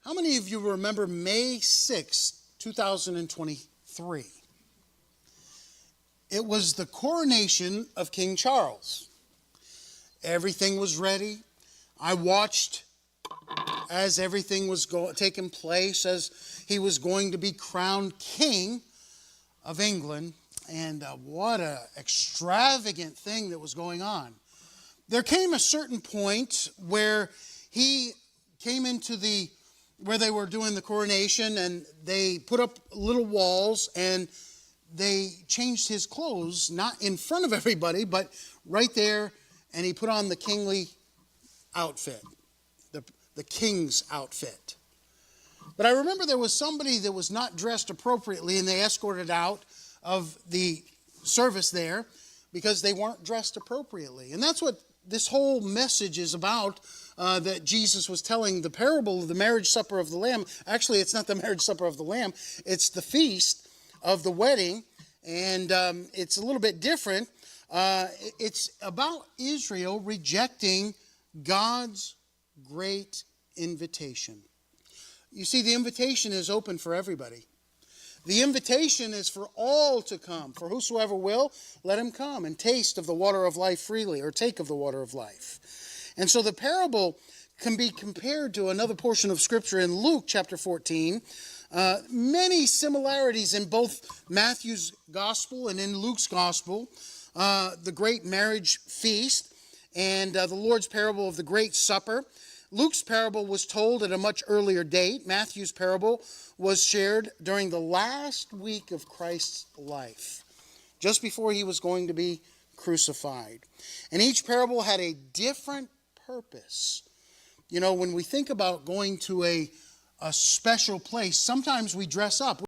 How many of you remember May 6, 2023? It was the coronation of King Charles. Everything was ready. I watched as everything was taking place, as he was going to be crowned king of England. And what an extravagant thing that was going on. There came a certain point where he came into where they were doing the coronation, and they put up little walls and they changed his clothes, not in front of everybody, but right there, and he put on the kingly outfit, the king's outfit. But I remember there was somebody that was not dressed appropriately, and they escorted out of the service there because they weren't dressed appropriately. And that's what this whole message is about, that Jesus was telling, the parable of the marriage supper of the Lamb. Actually, it's not the marriage supper of the Lamb. It's the feast of the wedding, and it's a little bit different. It's about Israel rejecting God's great invitation. You see, the invitation is open for everybody. The invitation is for all to come. For whosoever will, let him come and taste of the water of life freely, or take of the water of life. And so the parable can be compared to another portion of Scripture in Luke chapter 14. Many similarities in both Matthew's gospel and in Luke's gospel. The great marriage feast and the Lord's parable of the great supper. Luke's parable was told at a much earlier date. Matthew's parable was shared during the last week of Christ's life, just before he was going to be crucified. And each parable had a different purpose. You know, when we think about going to a special place, sometimes we dress up.